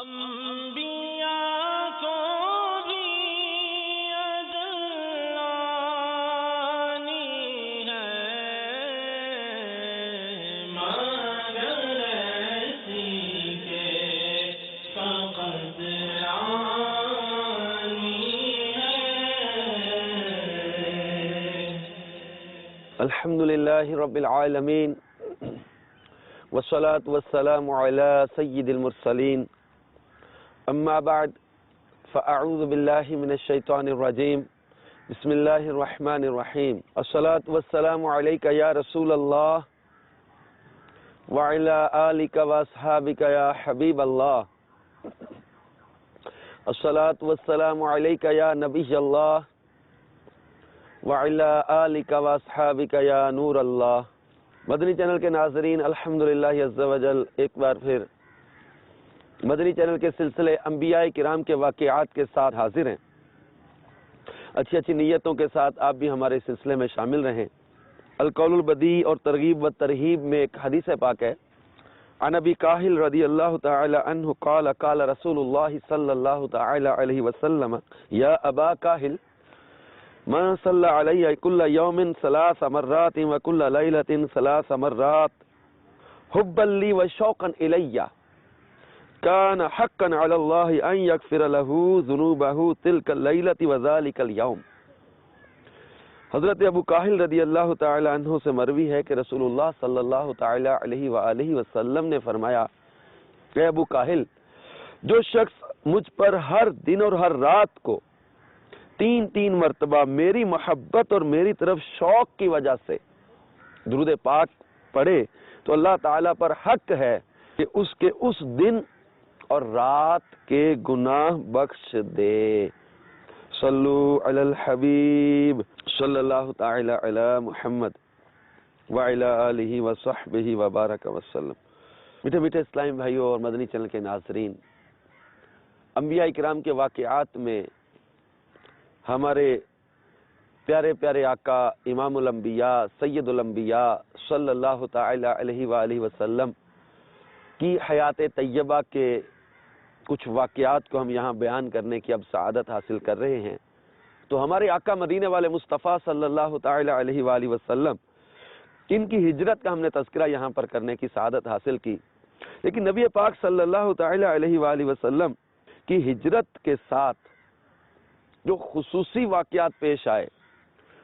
انبیاء کو بھی اجلانی ہے مگر ایسی کے فقط عانی ہے۔ الحمدللہ رب العالمین والصلاة والسلام على سید المرسلین اما بعد فاعوذ باللہ من الشیطان الرجیم بسم اللہ الرحمن الرحیم الصلاة والسلام علیک یا رسول اللہ وعلى آلک واصحابک یا حبیب اللہ الصلاة والسلام علیک یا نبی اللہ وعلی آلک واصحابک یا نور اللہ۔ مدنی چینل کے ناظرین، الحمدللہ عز و جل ایک بار پھر مدنی چینل کے سلسلے انبیاء کرام کے واقعات کے ساتھ حاضر ہیں۔ اچھی اچھی نیتوں کے ساتھ آپ بھی ہمارے سلسلے میں شامل رہیں۔ القول البدیع اور ترغیب و ترہیب میں ایک حدیث پاک ہے، عن ابی کاہل رضی اللہ تعالی عنہ قال قال رسول اللہ صلی اللہ تعالی علیہ وسلم یا ابا کاہل من صلی علی کل یوم 3 مرات وکل لیلۃ 3 مرات حبا لی وشوقا الی کان حقا علی اللہ ان یغفر له ذنوبہ تلک اللیلۃ وذلک اليوم۔ حضرت ابو کاہل رضی اللہ تعالی عنہ سے مروی ہے کہ رسول اللہ صلی اللہ تعالی علیہ وآلہ وسلم نے فرمایا کہ ابو کاہل، جو شخص مجھ پر ہر دن اور ہر رات کو 3 مرتبہ میری محبت اور میری طرف شوق کی وجہ سے درود پاک پڑھے تو اللہ تعالیٰ پر حق ہے کہ اس کے اس دن اور رات کے گناہ بخش دے۔ صلو علی الحبیب صلی اللہ تعالی علی محمد وعلی آلہ وصحبہ وبارک وسلم۔ میٹھے میٹھے اسلامی بھائیوں اور مدنی چینل کے ناظرین، انبیاء کرام کے واقعات میں ہمارے پیارے پیارے آقا امام الانبیاء سید الانبیاء صلی اللہ تعالی علیہ وآلہ وسلم کی حیات طیبہ کے کچھ واقعات کو ہم یہاں بیان کرنے کی اب سعادت حاصل کر رہے ہیں۔ تو ہمارے آقا مدینے والے مصطفیٰ صلی اللہ تعالی علیہ وآلہ وسلم ان کی ہجرت کا ہم نے تذکرہ یہاں پر کرنے کی سعادت حاصل کی، لیکن نبی پاک صلی اللہ تعالی علیہ وآلہ وسلم کی ہجرت کے ساتھ جو خصوصی واقعات پیش آئے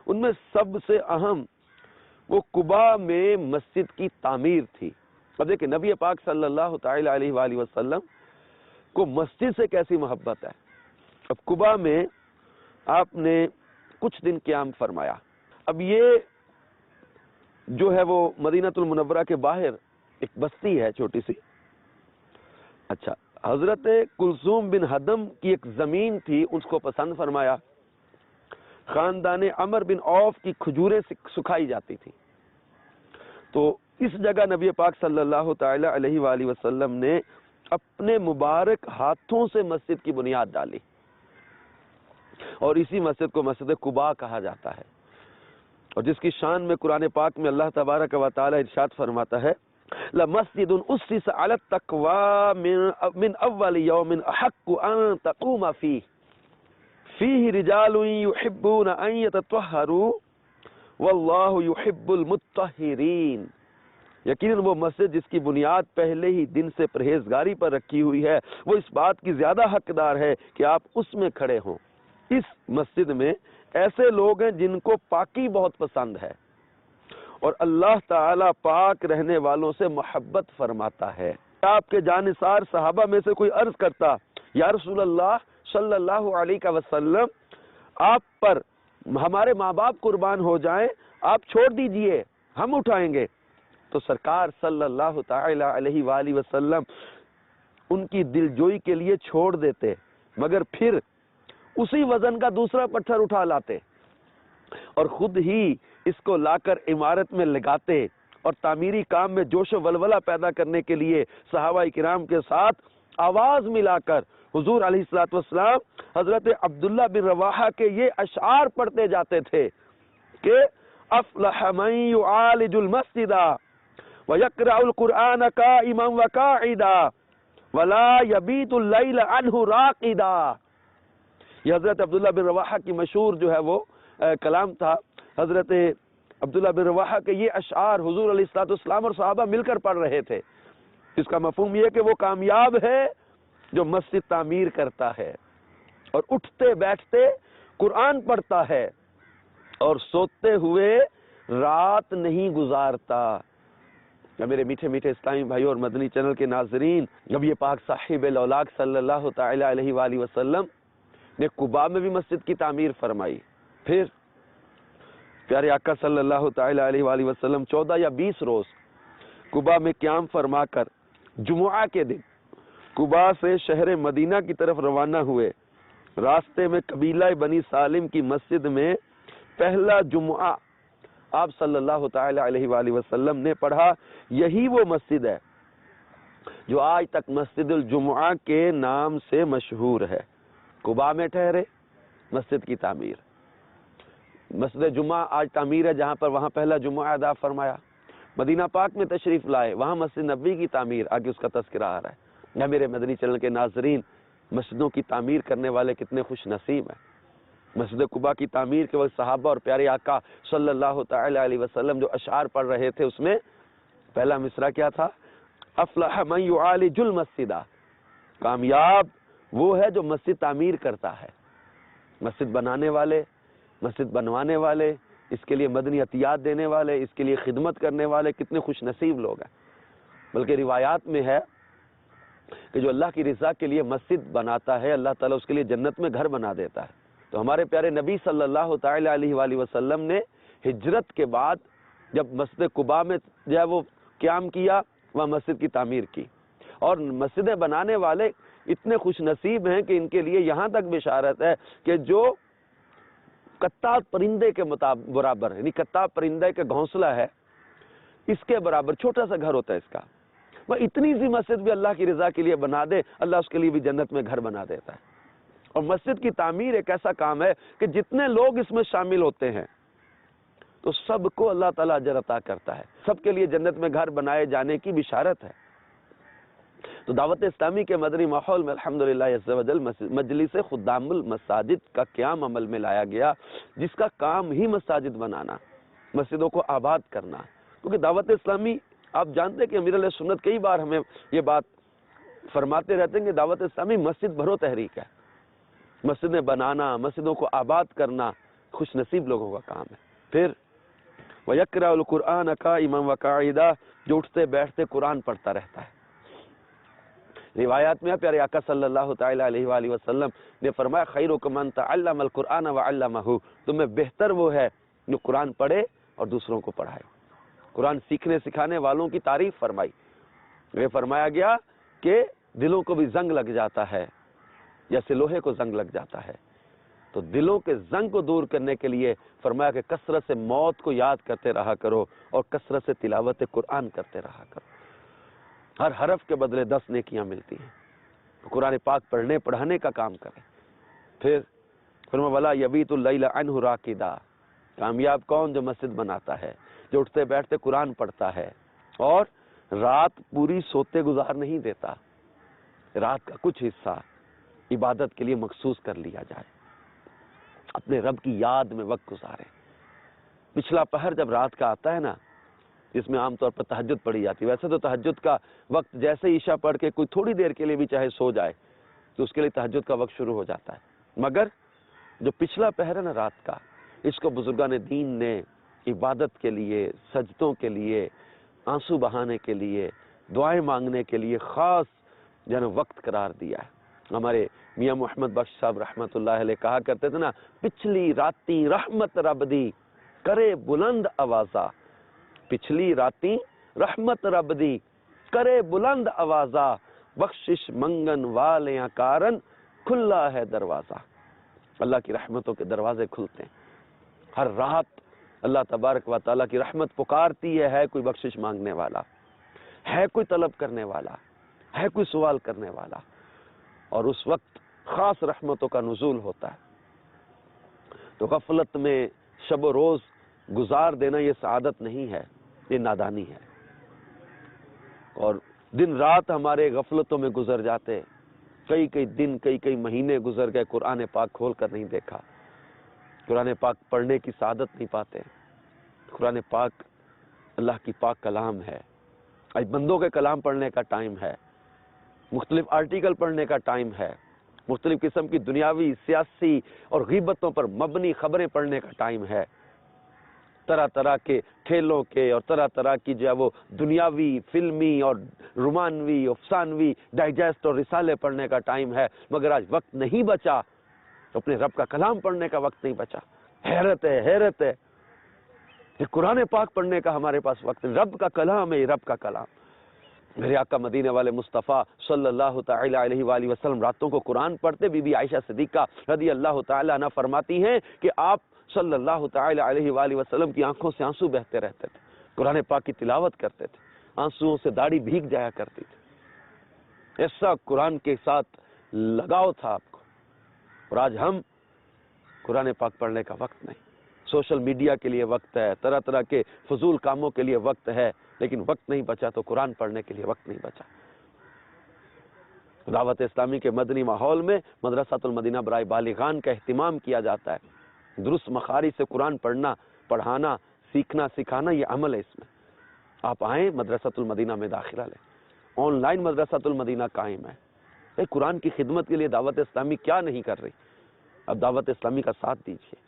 ان میں سب سے اہم وہ قباء میں مسجد کی تعمیر تھی۔ اب دیکھیں نبی پاک صلی اللہ تعالی علیہ وآلہ وسلم کو مسجد سے کیسی محبت ہے۔ اب قباء میں آپ نے کچھ دن قیام فرمایا۔ اب یہ جو ہے وہ مدینہ المنورہ کے باہر ایک بستی ہے چھوٹی سی۔ اچھا، حضرت کلثوم بن حدم کی ایک زمین تھی، اس کو پسند فرمایا۔ خاندان عمر بن عوف کی کھجوریں سکھائی جاتی تھی، تو اس جگہ نبی پاک صلی اللہ تعالی علیہ وآلہ وسلم نے اپنے مبارک ہاتھوں سے مسجد کی بنیاد ڈالی، اور اسی مسجد کو مسجد قباء کہا جاتا ہے، اور جس کی شان میں قرآن پاک میں اللہ تبارک و تعالی ارشاد فرماتا ہے لَمَسْجِدٌ أُسِّسَ عَلَى التَّقْوَى مِنْ أَوَّلِ يَوْمٍ أَحَقُّ أَن تَقُومَ فِيهِ رِجَالٌ يُحِبُّونَ أَن يَتَطَهَّرُوا وَاللَّهُ يُحِبُّ الْمُطَّهِّرِينَ۔ یقیناً وہ مسجد جس کی بنیاد پہلے ہی دن سے پرہیزگاری پر رکھی ہوئی ہے، وہ اس بات کی زیادہ حقدار ہے کہ آپ اس میں کھڑے ہوں۔ اس مسجد میں ایسے لوگ ہیں جن کو پاکی بہت پسند ہے، اور اللہ تعالیٰ پاک رہنے والوں سے محبت فرماتا ہے۔ آپ کے جانثار صحابہ میں سے کوئی عرض کرتا یا رسول اللہ صلی اللہ علیہ وسلم، آپ پر ہمارے ماں باپ قربان ہو جائیں، آپ چھوڑ دیجئے، ہم اٹھائیں گے، تو سرکار صلی اللہ تعالی علیہ وآلہ وسلم ان کی دلجوئی کے لیے چھوڑ دیتے، مگر پھر اسی وزن کا دوسرا پتھر اٹھا لاتے اور خود ہی اس کو لا کر عمارت میں لگاتے، اور تعمیری کام میں جوش و ولولہ پیدا کرنے کے لیے صحابہ کرام کے ساتھ آواز ملا کر حضور علیہ السلام حضرت عبداللہ بن رواحہ کے یہ اشعار پڑھتے جاتے تھے کہ افلح من يعالج المسجد ويقرأ القرآن قائما وقاعدا ولا یبیت اللیل عنہ راقدا. یہ حضرت عبداللہ بن رواحہ کی مشہور جو ہے وہ کلام تھا. حضرت عبداللہ بن رواحہ کے یہ اشعار حضور علیہ الصلوۃ والسلام اور صحابہ مل کر پڑھ رہے تھے. اس کا مفہوم یہ کہ وہ کامیاب ہے جو مسجد تعمیر کرتا ہے اور اٹھتے بیٹھتے قرآن پڑھتا ہے اور سوتے ہوئے رات نہیں گزارتا. میرے میٹھے میٹھے اسلامی بھائیوں اور مدنی چینل کے ناظرین، جب یہ پاک صاحب الاولاق صلی اللہ تعالی علیہ وآلہ وسلم نے قباء میں بھی مسجد کی تعمیر فرمائی، پھر پیارے آقا صلی اللہ تعالی علیہ وآلہ وسلم 14 یا 20 روز قباء میں قیام فرما کر جمعہ کے دن قباء سے شہر مدینہ کی طرف روانہ ہوئے. راستے میں قبیلہ بنی سالم کی مسجد میں پہلا جمعہ آپ صلی اللہ تعالی علیہ وآلہ وسلم نے پڑھا. یہی وہ مسجد ہے جو آج تک مسجد الجمعہ کے نام سے مشہور ہے. قباء میں ٹھہرے، مسجد کی تعمیر. مسجد جمعہ آج تعمیر ہے جہاں پر وہاں پہلا جمعہ ادا فرمایا. مدینہ پاک میں تشریف لائے، وہاں مسجد نبوی کی تعمیر، آگے اس کا تذکرہ آ رہا ہے. یا میرے مدنی چینل کے ناظرین، مسجدوں کی تعمیر کرنے والے کتنے خوش نصیب ہیں. مسجد قباء کی تعمیر کے وقت صحابہ اور پیارے آقا صلی اللہ تعالی علیہ وسلم جو اشعار پڑھ رہے تھے، اس میں پہلا مصرع کیا تھا؟ افلح من یعالج المسجد. کامیاب وہ ہے جو مسجد تعمیر کرتا ہے. مسجد بنانے والے، مسجد بنوانے والے، اس کے لیے مدنی عطیات دینے والے، اس کے لیے خدمت کرنے والے کتنے خوش نصیب لوگ ہیں. بلکہ روایات میں ہے کہ جو اللہ کی رضا کے لیے مسجد بناتا ہے، اللہ تعالیٰ اس کے لیے جنت میں گھر بنا دیتا ہے. تو ہمارے پیارے نبی صلی اللہ تعالی علیہ وآلہ وسلم نے ہجرت کے بعد جب مسجد قباء میں جو ہے وہ قیام کیا، وہاں مسجد کی تعمیر کی. اور مسجدیں بنانے والے اتنے خوش نصیب ہیں کہ ان کے لیے یہاں تک بشارت ہے کہ جو کتاب پرندے کے برابر، یعنی کتاب پرندے کا گھونسلہ ہے، اس کے برابر چھوٹا سا گھر ہوتا ہے اس کا، وہ اتنی سی مسجد بھی اللہ کی رضا کے لیے بنا دے، اللہ اس کے لیے بھی جنت میں گھر بنا دیتا ہے. اور مسجد کی تعمیر ایک ایسا کام ہے کہ جتنے لوگ اس میں شامل ہوتے ہیں تو سب کو اللہ تعالیٰ اجر عطا کرتا ہے، سب کے لیے جنت میں گھر بنائے جانے کی بشارت ہے. تو دعوت اسلامی کے مدنی ماحول میں الحمدللہ عز و جل مجلس خدام المساجد کا قیام عمل میں لایا گیا، جس کا کام ہی مساجد بنانا، مسجدوں کو آباد کرنا. کیونکہ دعوت اسلامی آپ جانتے ہیں کہ امیر علیہ سنت کئی بار ہمیں یہ بات فرماتے رہتے ہیں کہ دعوت اسلامی مسجد بھرو تحریک ہے. مسجدیں بنانا، مسجدوں کو آباد کرنا خوش نصیب لوگوں کا کام ہے. پھر وَيَقْرَأُ الْقُرْآنَ قَائِمًا وَقَاعِدًا، جو اٹھتے بیٹھتے قرآن پڑھتا رہتا ہے. روایات میں پیارے آقا صلی اللہ تعالی علیہ وآلہ وسلم نے فرمایا خیرکم من تعلم القرآن وعلمہ، تم میں بہتر وہ ہے جو قرآن پڑھے اور دوسروں کو پڑھائے. قرآن سیکھنے سکھانے والوں کی تعریف فرمائی. یہ فرمایا گیا کہ دلوں کو بھی زنگ لگ جاتا ہے جیسے لوہے کو زنگ لگ جاتا ہے. تو دلوں کے زنگ کو دور کرنے کے لیے فرمایا کہ کثرت سے موت کو یاد کرتے رہا کرو اور کثرت سے تلاوت قرآن کرتے رہا کرو. ہر حرف کے بدلے 10 نیکیاں ملتی ہیں. قرآن پاک پڑھنے پڑھانے کا کام کریں. پھر فرمایا ولا یبیت اللیل عنہ راقدا، کامیاب کون جو مسجد بناتا ہے، جو اٹھتے بیٹھتے قرآن پڑھتا ہے اور رات پوری سوتے گزار نہیں دیتا. رات کا کچھ حصہ عبادت کے لیے مخصوص کر لیا جائے، اپنے رب کی یاد میں وقت گزارے. پچھلا پہر جب رات کا آتا ہے نا، جس میں عام طور پر تہجد پڑھی جاتی ہے، ویسے تو تہجد کا وقت جیسے عشاء پڑھ کے کوئی تھوڑی دیر کے لیے بھی چاہے سو جائے تو اس کے لیے تہجد کا وقت شروع ہو جاتا ہے. مگر جو پچھلا پہر ہے نا رات کا، اس کو بزرگان دین نے عبادت کے لیے، سجدوں کے لیے، آنسو بہانے کے لیے، دعائیں مانگنے کے لیے خاص وقت قرار دیا ہے. ہمارے میاں محمد بخش صاحب رحمت اللہ علیہ کہا کرتے تھے نا، پچھلی راتی رحمت رب دی کرے بلند آوازہ، پچھلی راتی رحمت رب دی کرے بلند آوازہ، بخشش منگن والیاں کارن کھلا ہے دروازہ. اللہ کی رحمتوں کے دروازے کھلتے ہیں. ہر رات اللہ تبارک و تعالیٰ کی رحمت پکارتی ہے کوئی بخشش مانگنے والا، ہے کوئی طلب کرنے والا، ہے کوئی سوال کرنے والا، اور اس وقت خاص رحمتوں کا نزول ہوتا ہے. تو غفلت میں شب و روز گزار دینا یہ سعادت نہیں ہے، یہ نادانی ہے. اور دن رات ہمارے غفلتوں میں گزر جاتے، کئی کئی دن کئی مہینے گزر گئے، قرآن پاک کھول کر نہیں دیکھا، قرآن پاک پڑھنے کی سعادت نہیں پاتے۔ قرآن پاک اللہ کی پاک کلام ہے، آج بندوں کے کلام پڑھنے کا ٹائم ہے، مختلف آرٹیکل پڑھنے کا ٹائم ہے، مختلف قسم کی دنیاوی، سیاسی اور غیبتوں پر مبنی خبریں پڑھنے کا ٹائم ہے، طرح طرح کے کھیلوں کے اور طرح طرح کی جو ہے وہ دنیاوی، فلمی اور رومانوی، افسانوی ڈائجسٹ اور رسالے پڑھنے کا ٹائم ہے، مگر آج وقت نہیں بچا، اپنے رب کا کلام پڑھنے کا وقت نہیں بچا۔ حیرت ہے، حیرت ہے کہ قرآن پاک پڑھنے کا ہمارے پاس وقت نہیں۔ رب کا کلام ہے، یہ رب کا کلام۔ میرے آقا مدینے والے مصطفیٰ صلی اللہ تعالی علیہ وآلہ وسلم راتوں کو قرآن پڑھتے، بی بی عائشہ صدیقہ رضی اللہ تعالی عنہ فرماتی ہیں کہ آپ صلی اللہ تعالی علیہ وآلہ وسلم کی آنکھوں سے آنسو بہتے رہتے تھے، قرآن پاک کی تلاوت کرتے تھے، آنسوؤں سے داڑھی بھیگ جایا کرتی تھی، ایسا قرآن کے ساتھ لگاؤ تھا آپ کو۔ اور آج ہم قرآن پاک پڑھنے کا وقت نہیں، سوشل میڈیا کے لیے وقت ہے، طرح طرح کے فضول کاموں کے لیے وقت ہے، لیکن وقت نہیں بچا تو قرآن پڑھنے کے لیے وقت نہیں بچا۔ دعوت اسلامی کے مدنی ماحول میں مدرسۃ المدینہ برائے بالغان کا اہتمام کیا جاتا ہے، درست مخارج سے قرآن پڑھنا، پڑھانا، سیکھنا، سکھانا، یہ عمل ہے اس میں۔ آپ آئیں، مدرسۃ المدینہ میں داخلہ لیں، آن لائن مدرسۃ المدینہ قائم ہے۔ قرآن کی خدمت کے لیے دعوت اسلامی کیا نہیں کر رہی؟ اب دعوت اسلامی کا ساتھ دیجیے۔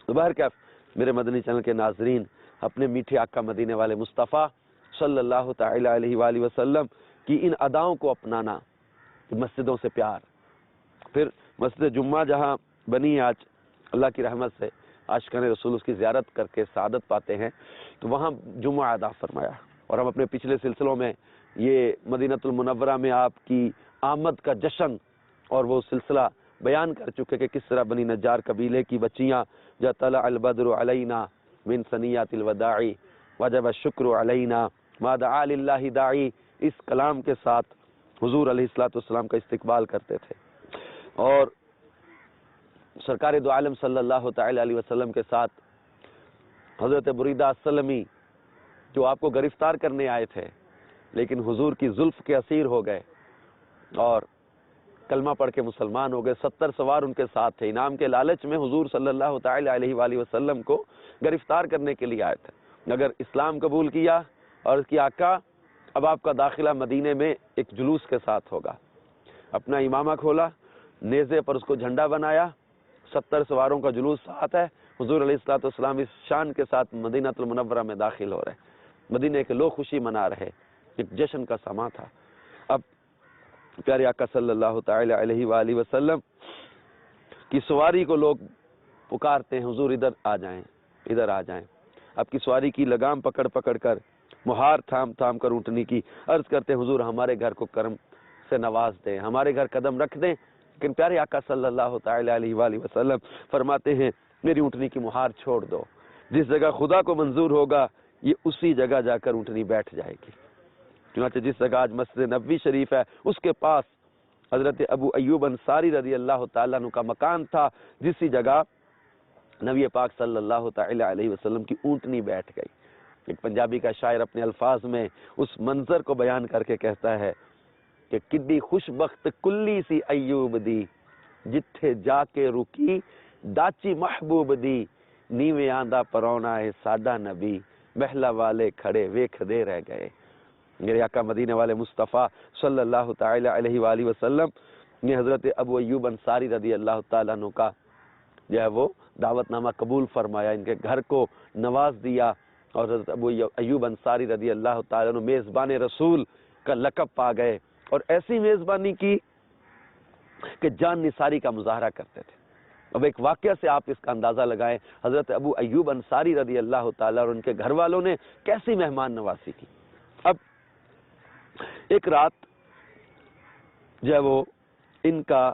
بہرکیف میرے مدنی چینل کے ناظرین، اپنے میٹھے آقا مدینے والے مصطفیٰ صلی اللہ تعالی علیہ وآلہ وسلم کی ان اداؤں کو اپنانا، مسجدوں سے پیار، پھر مسجد جمعہ جہاں بنی آج اللہ کی رحمت سے عاشقان رسول اس کی زیارت کر کے سعادت پاتے ہیں، تو وہاں جمعہ ادا فرمایا۔ اور ہم اپنے پچھلے سلسلوں میں یہ مدینۃ المنورہ میں آپ کی آمد کا جشن اور وہ سلسلہ بیان کر چکے کہ کس طرح بنی نجار قبیلے کی بچیاں جا طلع البدر علینا من ثنیات الوداع وجب الشکر علینا ما دعا للہ داعی، اس کلام کے ساتھ حضور علیہ الصلوۃ والسلام کا استقبال کرتے تھے، اور سرکار دو عالم صلی اللہ تعالی علیہ وسلم کے ساتھ حضرت بریدہ السلمی جو آپ کو گرفتار کرنے آئے تھے، لیکن حضور کی زلف کے اسیر ہو گئے اور کلمہ پڑھ کے مسلمان ہو گئے۔ 70 سوار ان کے ساتھ تھے، انعام کے لالچ میں حضور صلی اللہ تعالی علیہ وآلہ وسلم کو گرفتار کرنے کے لیے آئے تھے، اگر اسلام قبول کیا اور اس کی آقا اب آپ کا داخلہ مدینے میں ایک جلوس کے ساتھ ہوگا۔ اپنا امامہ کھولا، نیزے پر اس کو جھنڈا بنایا، 70 سواروں کا جلوس ساتھ ہے، حضور علیہ الصلوۃ والسلام اس شان کے ساتھ مدینۃ المنورہ میں داخل ہو رہے، مدینے کے لوگ خوشی منا رہے، ایک جشن کا سما تھا۔ اب پیارے آقا صلی اللہ تعالی علیہ وآلہ وسلم کی سواری کو لوگ پکارتے ہیں، حضور ادھر آ جائیں، ادھر آ جائیں۔ آپ کی سواری کی لگام پکڑ پکڑ کر، مہار تھام تھام کر اونٹنی کی عرض کرتے ہیں، حضور ہمارے گھر کو کرم سے نواز دیں، ہمارے گھر قدم رکھ دیں۔ لیکن پیارے آقا صلی اللہ تعالی علیہ وآلہ وسلم فرماتے ہیں، میری اونٹنی کی مہار چھوڑ دو، جس جگہ خدا کو منظور ہوگا یہ اسی جگہ جا کر اونٹنی بیٹھ جائے گی۔ چنانچہ جس جگہ آج مسجد نبوی شریف ہے، اس کے پاس حضرت ابو ایوب انصاری رضی اللہ تعالیٰ عنہ کا مکان تھا، جسی جگہ نبی پاک صلی اللہ تعالی علیہ وسلم کی اونٹنی بیٹھ گئی۔ ایک پنجابی کا شاعر اپنے الفاظ میں اس منظر کو بیان کر کے کہتا ہے کہ کڈی خوش بخت کلی سی ایوب دی، جتھے جا کے رکی داچی محبوب دی، نیویں آندا پرونا ہے ساڈا نبی، محلہ والے کھڑے ویکھدے رہ گئے۔ میرے آقا مدینے والے مصطفیٰ صلی اللہ تعالی علیہ وآلہ وسلم نے حضرت ابو ایوب انصاری رضی اللہ تعالیٰ عنہ کا جو ہے وہ دعوت نامہ قبول فرمایا، ان کے گھر کو نواز دیا، اور حضرت ابو ایوب انصاری رضی اللہ تعالیٰ عنہ میزبان رسول کا لقب پا گئے، اور ایسی میزبانی کی کہ جان نثاری کا مظاہرہ کرتے تھے۔ اب ایک واقعہ سے آپ اس کا اندازہ لگائیں، حضرت ابو ایوب انصاری رضی اللہ تعالیٰ اور ان کے گھر والوں نے کیسی مہمان نوازی کی۔ اب ایک رات جو ہے وہ ان کا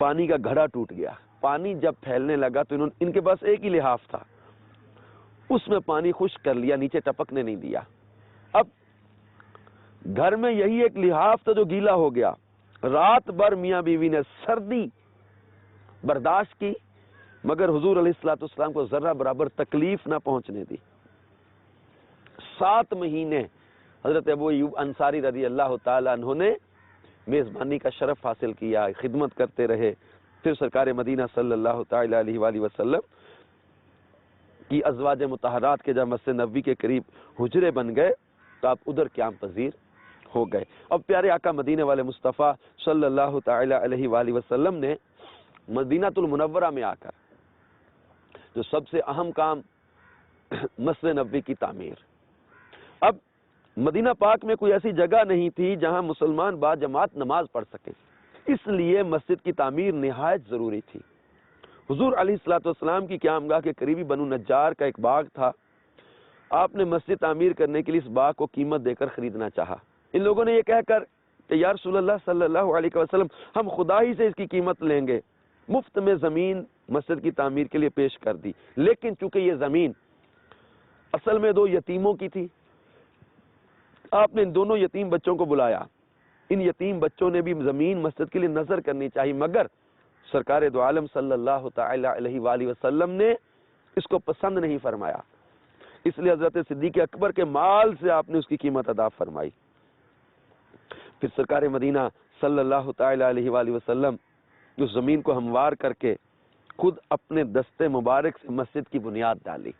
پانی کا گھڑا ٹوٹ گیا، پانی جب پھیلنے لگا تو ان کے پاس ایک ہی لحاف تھا، اس میں پانی خشک کر لیا، نیچے ٹپکنے نہیں دیا۔ اب گھر میں یہی ایک لحاف تھا جو گیلا ہو گیا، رات بھر میاں بیوی نے سردی برداشت کی، مگر حضور علیہ الصلوۃ والسلام کو ذرہ برابر تکلیف نہ پہنچنے دی۔ 7 مہینے حضرت ابو ایوب انصاری رضی اللہ تعالیٰ عنہ نے میزبانی کا شرف حاصل کیا، خدمت کرتے رہے. پھر سرکار مدینہ صلی اللہ تعالیٰ علیہ وآلہ وسلم کی ازواج مطہرات کے جب مسجد نبوی کے قریب حجرے بن گئے تو آپ ادھر قیام پذیر ہو گئے. اب پیارے آقا مدینے والے مصطفیٰ صلی اللہ تعالیٰ علیہ وآلہ وسلم نے مدینہ المنورہ میں آ کر جو سب سے اہم کام مسجد نبوی کی تعمیر. اب مدینہ پاک میں کوئی ایسی جگہ نہیں تھی جہاں مسلمان با جماعت نماز پڑھ سکیں، اس لیے مسجد کی تعمیر نہایت ضروری تھی. حضور علیہ الصلوۃ والسلام کی قیامگاہ کے قریبی بنو نجار کا ایک باغ تھا. آپ نے مسجد تعمیر کرنے کے لیے اس باغ کو قیمت دے کر خریدنا چاہا. ان لوگوں نے یہ کہہ کر کہ یا رسول اللہ صلی اللہ علیہ وسلم ہم خدا ہی سے اس کی قیمت لیں گے، مفت میں زمین مسجد کی تعمیر کے لیے پیش کر دی. لیکن چونکہ یہ زمین اصل میں 2 یتیموں کی تھی، آپ نے ان دونوں یتیم بچوں کو بلایا. ان یتیم بچوں نے بھی زمین مسجد کے لیے نظر کرنی چاہیے، مگر سرکار دو عالم صلی اللہ تعالی علیہ وآلہ وسلم نے اس کو پسند نہیں فرمایا. اس لیے حضرت صدیق اکبر کے مال سے آپ نے اس کی قیمت ادا فرمائی. پھر سرکار مدینہ صلی اللہ تعالی علیہ وآلہ وسلم اس زمین کو ہموار کر کے خود اپنے دستے مبارک سے مسجد کی بنیاد ڈالی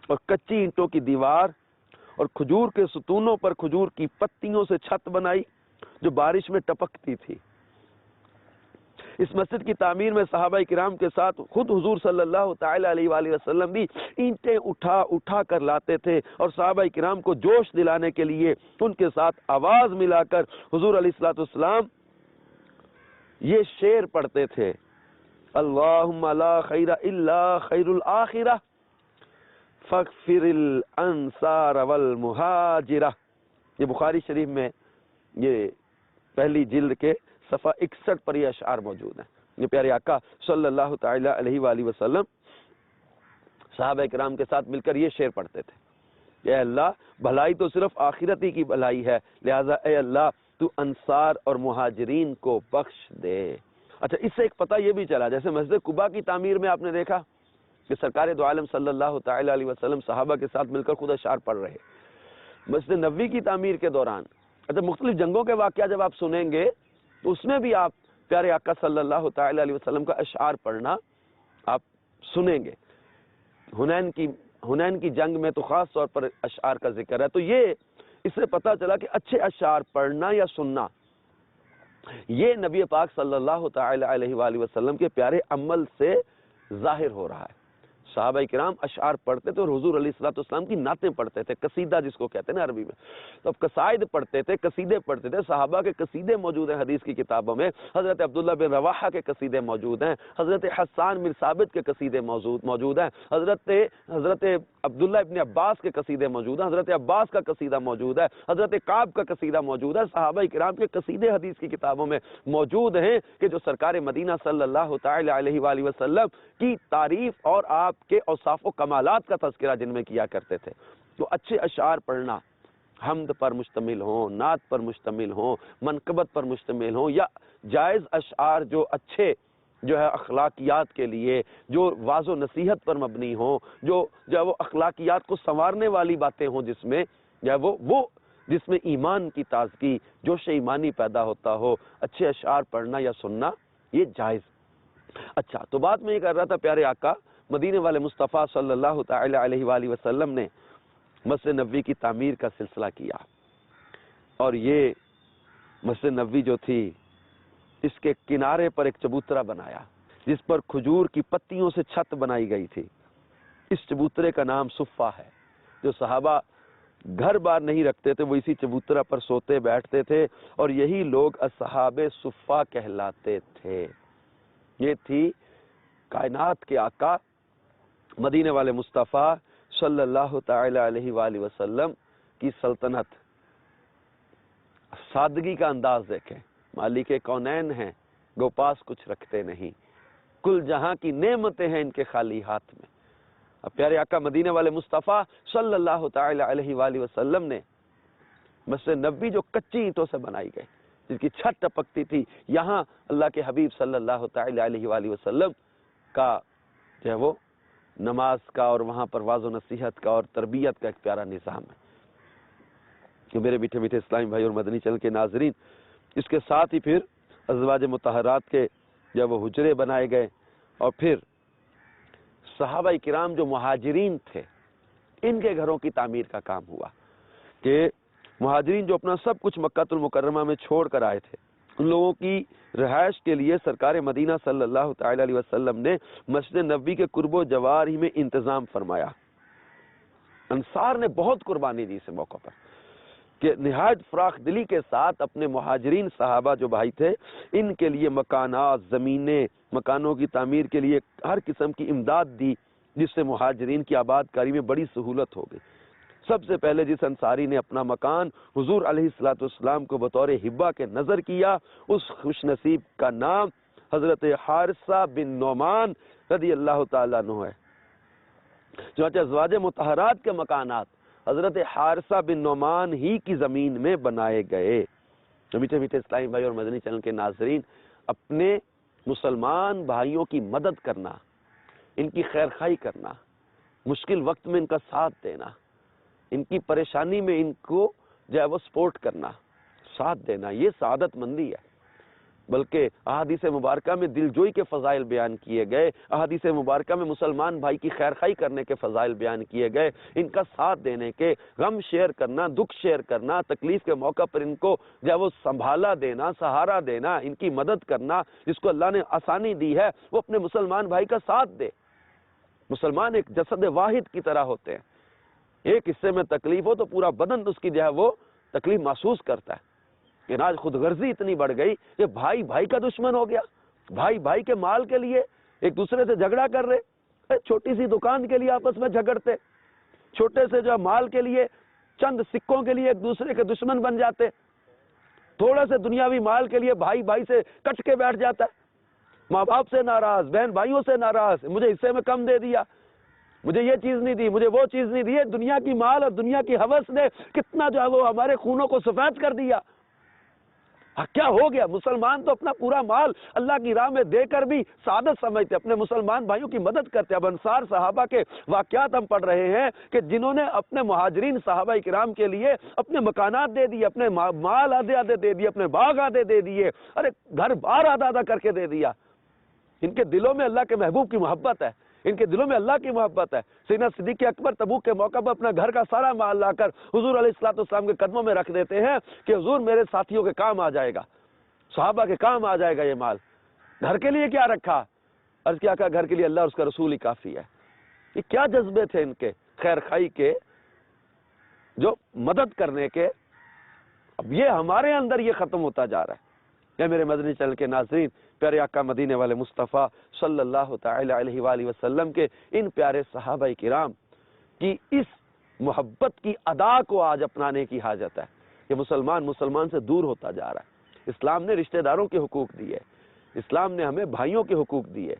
اور کچی اینٹوں کی دیوار اور کھجور کے ستونوں پر کھجور کی پتیوں سے چھت بنائی جو بارش میں ٹپکتی تھی. اس مسجد کی تعمیر میں صحابہ کرام کے ساتھ خود حضور صلی اللہ تعالی علیہ وآلہ وسلم بھی اینٹیں اٹھا کر لاتے تھے اور صحابہ کرام کو جوش دلانے کے لیے ان کے ساتھ آواز ملا کر حضور علیہ الصلوۃ والسلام یہ شعر پڑھتے تھے: اللہم لا خیر الا خیر الآخرہ فاغفر الانصار والمہاجرہ. یہ بخاری شریف میں یہ پہلی جلد کے صفحہ 61 پر یہ اشعار موجود ہیں. یہ پیارے آقا صلی اللہ تعالی علیہ وآلہ وسلم صحابہ کرام کے ساتھ مل کر یہ شعر پڑھتے تھے: اے اللہ بھلائی تو صرف آخرت ہی کی بھلائی ہے، لہذا اے اللہ تو انصار اور مہاجرین کو بخش دے. اچھا، اس سے ایک پتہ یہ بھی چلا، جیسے مسجد قباء کی تعمیر میں آپ نے دیکھا کہ سرکار دو عالم صلی اللہ تعالی علیہ وسلم صحابہ کے ساتھ مل کر خود اشعار پڑھ رہے. مسجد نبوی کی تعمیر کے دوران اچھا مختلف جنگوں کے واقعہ جب آپ سنیں گے تو اس میں بھی آپ پیارے آقا صلی اللہ تعالی علیہ وسلم کا اشعار پڑھنا آپ سنیں گے. حنین کی جنگ میں تو خاص طور پر اشعار کا ذکر ہے. تو یہ اس سے پتہ چلا کہ اچھے اشعار پڑھنا یا سننا یہ نبی پاک صلی اللہ تعالی علیہ وآلہ وسلم کے پیارے عمل سے ظاہر ہو رہا ہے. صحابہ کرام اشعار پڑھتے تھے اور حضور علیہ الصلوۃ والسلام کی نعتیں پڑھتے تھے، قصیدہ جس کو کہتے ہیں نا عربی میں. تو اب قصائد پڑھتے تھے، قصیدے پڑھتے تھے. صحابہ کے قصیدے موجود ہیں حدیث کی کتابوں میں. حضرت عبداللہ بن رواحہ کے قصیدے موجود ہیں، حضرت حسان بن ثابت کے قصیدے موجود ہیں، حضرت عبداللہ ابن عباس کے قصیدے موجود ہیں، حضرت عباس کا قصیدہ موجود ہے، حضرت کعب کا قصیدہ موجود ہے. صحابہ کرام کے قصیدے حدیث کی کتابوں میں موجود ہیں کہ جو سرکار مدینہ صلی اللہ تعالی علیہ وآلہ وسلم کی تعریف اور آپ کے اوصاف و کمالات کا تذکرہ جن میں کیا کرتے تھے. تو اچھے اشعار پڑھنا حمد پر مشتمل ہوں، نعت پر مشتمل ہوں، منقبت پر مشتمل ہوں، یا جائز اشعار جو اچھے جو ہے اخلاقیات کے لیے، جو واضح و نصیحت پر مبنی ہوں، جو وہ اخلاقیات کو سنوارنے والی باتیں ہوں، جس میں وہ جس میں ایمان کی تازگی، جوش ایمانی پیدا ہوتا ہو، اچھے اشعار پڑھنا یا سننا یہ جائز. اچھا، تو بات میں یہ کر رہا تھا پیارے آقا مدینے والے مصطفیٰ صلی اللہ تعالی علیہ وآلہ وسلم نے مسجد نبوی کی تعمیر کا سلسلہ کیا، اور یہ مسجد نبوی جو تھی اس کے کنارے پر ایک چبوترا بنایا جس پر کھجور کی پتیوں سے چھت بنائی گئی تھی. اس چبوترے کا نام صفہ ہے. جو صحابہ گھر بار نہیں رکھتے تھے وہ اسی چبوترا پر سوتے بیٹھتے تھے اور یہی لوگ اصحاب صفہ کہلاتے تھے. یہ تھی کائنات کے آقا مدینے والے مصطفیٰ صلی اللہ تعالی علیہ وآلہ وسلم کی سلطنت. سادگی کا انداز دیکھیں. مالک کونین ہیں گو پاس کچھ رکھتے نہیں، کل جہاں کی نعمتیں ہیں ان کے خالی ہاتھ میں. اب پیارے آقا مدینے والے مصطفیٰ صلی اللہ تعالی علیہ وآلہ وسلم نے مسجد نبوی جو کچی اینٹوں سے بنائی گئی، جس کی چھت ٹپکتی تھی، یہاں اللہ کے حبیب صلی اللہ تعالی علیہ وآلہ وسلم کا جو ہے وہ نماز کا اور وہاں پر واضح و نصیحت کا اور تربیت کا ایک پیارا نظام ہے. کہ میرے میٹھے میٹھے اسلامی بھائی اور مدنی چینل کے ناظرین، اس کے ساتھ ہی پھر ازواج مطہرات کے جب وہ حجرے بنائے گئے، اور پھر صحابہ کرام جو مہاجرین تھے ان کے گھروں کی تعمیر کا کام ہوا، کہ مہاجرین جو اپنا سب کچھ مکہ المکرمہ میں چھوڑ کر آئے تھے، ان لوگوں کی رہائش کے لیے سرکار مدینہ صلی اللہ تعالی علیہ وسلم نے مسجد نبوی کے قرب و جوار ہی میں انتظام فرمایا۔ انصار نے بہت قربانی دی اس موقع پر، کہ نہایت فراخ دلی کے ساتھ اپنے مہاجرین صحابہ جو بھائی تھے ان کے لیے مکانات، زمینیں، مکانوں کی تعمیر کے لیے ہر قسم کی امداد دی، جس سے مہاجرین کی آباد کاری میں بڑی سہولت ہو گئی۔ سب سے پہلے جس انصاری نے اپنا مکان حضور علیہ الصلوۃ والسلام کو بطور ہبہ کے نظر کیا، اس خوش نصیب کا نام حضرت حارثہ بن نعمان رضی اللہ تعالیٰ عنہ ہے۔ چنانچہ ازواج مطہرات کے مکانات حضرت حارثہ بن نعمان ہی کی زمین میں بنائے گئے۔ میٹھے میٹھے اسلامی بھائی اور مدنی چینل کے ناظرین، اپنے مسلمان بھائیوں کی مدد کرنا، ان کی خیر خواہی کرنا، مشکل وقت میں ان کا ساتھ دینا، ان کی پریشانی میں ان کو جو ہے وہ سپورٹ کرنا، ساتھ دینا، یہ سعادت مندی ہے۔ بلکہ احادیث مبارکہ میں دل جوئی کے فضائل بیان کیے گئے، احادیث مبارکہ میں مسلمان بھائی کی خیر خواہی کرنے کے فضائل بیان کیے گئے، ان کا ساتھ دینے کے، غم شیئر کرنا، دکھ شیئر کرنا، تکلیف کے موقع پر ان کو جو ہے وہ سنبھالا دینا، سہارا دینا، ان کی مدد کرنا، جس کو اللہ نے آسانی دی ہے وہ اپنے مسلمان بھائی کا ساتھ دے۔ مسلمان ایک جسد واحد کی طرح ہوتے ہیں، ایک حصے میں تکلیف ہو تو پورا بدن اس کی جو ہے وہ تکلیف محسوس کرتا ہے۔ کہ آج خود غرضی اتنی بڑھ گئی کہ بھائی بھائی کا دشمن ہو گیا، بھائی بھائی کے مال کے لیے ایک دوسرے سے جھگڑا کر رہے، چھوٹی سی دکان کے لیے آپس میں جھگڑتے، چھوٹے سے جو مال کے لیے، چند سکوں کے لیے ایک دوسرے کے دشمن بن جاتے، تھوڑے سے دنیاوی مال کے لیے بھائی بھائی سے کٹ کے بیٹھ جاتا ہے، ماں باپ سے ناراض، بہن بھائیوں سے ناراض، مجھے حصے میں کم دے دیا، مجھے یہ چیز نہیں دی، مجھے وہ چیز نہیں دی۔ دنیا کی مال اور دنیا کی ہوس نے کتنا جو ہے وہ ہمارے خونوں کو سفید کر دیا۔ کیا ہو گیا؟ مسلمان تو اپنا پورا مال اللہ کی راہ میں دے کر بھی سعادت سمجھتے، اپنے مسلمان بھائیوں کی مدد کرتے۔ اب انصار صحابہ کے واقعات ہم پڑھ رہے ہیں کہ جنہوں نے اپنے مہاجرین صحابہ کرام کے لیے اپنے مکانات دے دیے، اپنے مال آدھے آدھے دے دیے، اپنے باغ آدھے دے دیے، ارے گھر بار آدھا آدھا کر کے دے دیا۔ ان کے دلوں میں اللہ کے محبوب کی محبت ہے، ان کے دلوں میں اللہ کی محبت ہے۔ سیدنا صدیق اکبر تبوک کے موقع پر اپنا گھر کا سارا مال لا کر حضور علیہ الصلوۃ والسلام کے قدموں میں رکھ دیتے ہیں کہ حضور میرے ساتھیوں کے کام آ جائے گا، صحابہ کے کام آ جائے گا یہ مال۔ گھر کے لیے کیا رکھا؟ عرض کیا کہا، گھر کے لیے اللہ اور اس کا رسول ہی کافی ہے۔ یہ کیا جذبے تھے ان کے، خیر خواہی کے، جو مدد کرنے کے۔ اب یہ ہمارے اندر یہ ختم ہوتا جا رہا ہے۔ یا میرے مدنی چینل کے ناظرین، پیارے آقا مدینے والے مصطفیٰ صلی اللہ تعالی علیہ وآلہ وسلم کے ان پیارے صحابہ کرام کی اس محبت کی ادا کو آج اپنانے کی حاجت ہے۔ یہ مسلمان سے دور ہوتا جا رہا ہے۔ اسلام نے رشتہ داروں کے حقوق دیے، اسلام نے ہمیں بھائیوں کے حقوق دیے،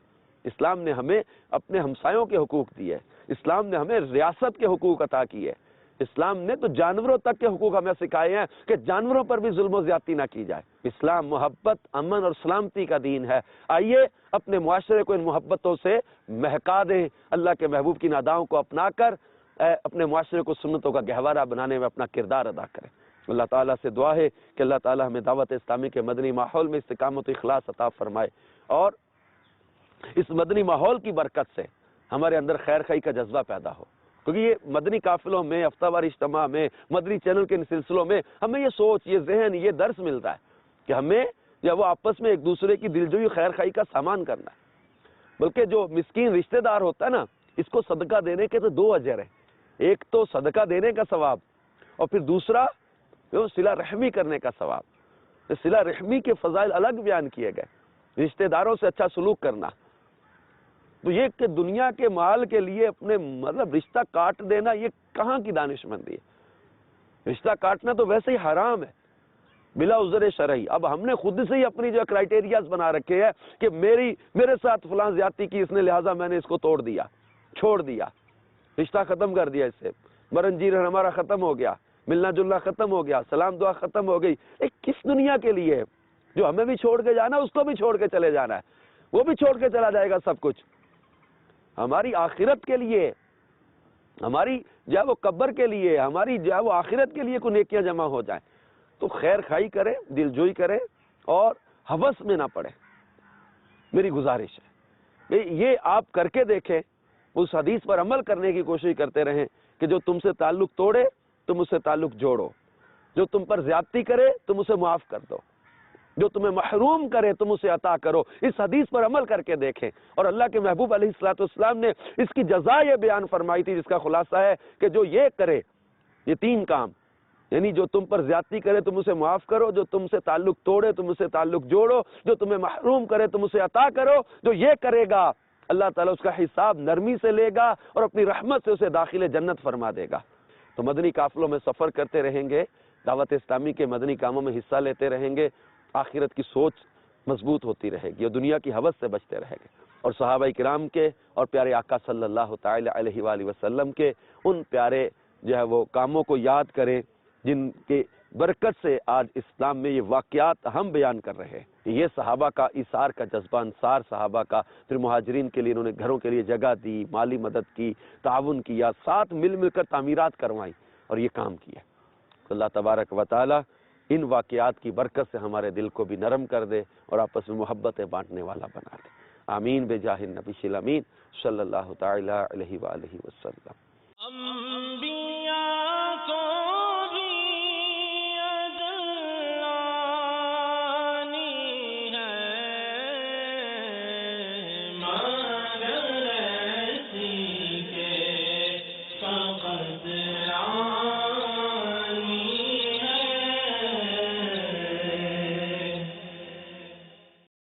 اسلام نے ہمیں اپنے ہمسایوں کے حقوق دیے، اسلام نے ہمیں ریاست کے حقوق عطا کیے، اسلام نے تو جانوروں تک کے حقوق ہمیں سکھائے ہیں کہ جانوروں پر بھی ظلم و زیادتی نہ کی جائے۔ اسلام محبت، امن اور سلامتی کا دین ہے۔ آئیے اپنے معاشرے کو ان محبتوں سے مہکا دیں، اللہ کے محبوب کی ناداؤں کو اپنا کر اپنے معاشرے کو سنتوں کا گہوارہ بنانے میں اپنا کردار ادا کریں۔ اللہ تعالیٰ سے دعا ہے کہ اللہ تعالیٰ ہمیں دعوت اسلامی کے مدنی ماحول میں استقامت و اخلاص عطا فرمائے، اور اس مدنی ماحول کی برکت سے ہمارے اندر خیر خواہی کا جذبہ پیدا ہو۔ کیونکہ یہ مدنی قافلوں میں، ہفتہ وار اجتماع میں، مدنی چینل کے سلسلوں میں ہمیں یہ سوچ، یہ ذہن، یہ درس ملتا ہے کہ ہمیں یا وہ آپس میں ایک دوسرے کی دلجوئی خیر خواہی کا سامان کرنا ہے۔ بلکہ جو مسکین رشتہ دار ہوتا ہے نا، اس کو صدقہ دینے کے تو دو اجر ہیں، ایک تو صدقہ دینے کا ثواب، اور پھر دوسرا صلہ رحمی کرنے کا ثواب۔ صلہ رحمی کے فضائل الگ بیان کیے گئے، رشتہ داروں سے اچھا سلوک کرنا۔ تو یہ کہ دنیا کے مال کے لیے اپنے مطلب رشتہ کاٹ دینا، یہ کہاں کی دانش مندی ہے؟ رشتہ کاٹنا تو ویسے ہی حرام ہے بلا عذر شرعی۔ اب ہم نے خود سے ہی اپنی جو کرائٹیریاز بنا رکھے ہیں کہ میرے ساتھ فلاں زیادتی کی اس نے، لہٰذا میں نے اس کو توڑ دیا، چھوڑ دیا، رشتہ ختم کر دیا، اس سے مرن جیرن ہمارا ختم ہو گیا، ملنا جلنا ختم ہو گیا، سلام دعا ختم ہو گئی۔ کس دنیا کے لیے؟ جو ہمیں بھی چھوڑ کے جانا، اس کو بھی چھوڑ کے چلے جانا ہے، وہ بھی چھوڑ کے چلا جائے گا سب کچھ۔ ہماری آخرت کے لیے ہماری جو ہے وہ قبر کے لیے، ہماری جو ہے وہ آخرت کے لیے کوئی نیکیاں جمع ہو جائیں تو خیر خائی کریں، دل جوئی کریں اور ہوس میں نہ پڑے. میری گزارش ہے یہ آپ کر کے دیکھیں، اس حدیث پر عمل کرنے کی کوشش کرتے رہیں کہ جو تم سے تعلق توڑے تم اس سے تعلق جوڑو، جو تم پر زیادتی کرے تم اسے معاف کر دو، جو تمہیں محروم کرے تم اسے عطا کرو. اس حدیث پر عمل کر کے دیکھیں. اور اللہ کے محبوب علیہ الصلوۃ والسلام نے اس کی جزا یہ بیان فرمائی تھی، جس کا خلاصہ ہے کہ جو یہ کرے، یہ 3 کام، یعنی جو تم پر زیادتی کرے تم اسے معاف کرو، جو تم سے تعلق توڑے تم اسے تعلق جوڑو، جو تمہیں محروم کرے تم اسے عطا کرو. جو یہ کرے گا اللہ تعالیٰ اس کا حساب نرمی سے لے گا اور اپنی رحمت سے اسے داخل جنت فرما دے گا. تو مدنی قافلوں میں سفر کرتے رہیں گے، دعوت اسلامی کے مدنی کاموں میں حصہ لیتے رہیں گے، آخرت کی سوچ مضبوط ہوتی رہے گی اور دنیا کی ہوس سے بچتے رہیں گے. اور صحابہ کرام کے اور پیارے آقا صلی اللہ تعالی علیہ وآلہ وسلم کے ان پیارے جو ہے وہ کاموں کو یاد کریں جن کے برکت سے آج اسلام میں یہ واقعات ہم بیان کر رہے ہیں. یہ صحابہ کا ایثار کا جذبہ، انصار صحابہ کا، پھر مہاجرین کے لیے انہوں نے گھروں کے لیے جگہ دی، مالی مدد کی، تعاون کیا، ساتھ مل مل کر تعمیرات کروائیں اور یہ کام کیا. اللہ تبارک و تعالی ان واقعات کی برکت سے ہمارے دل کو بھی نرم کر دے اور آپس میں محبتیں بانٹنے والا بنا دے. آمین بجاہ النبی الامین صلی اللہ تعالی علیہ وآلہ وسلم.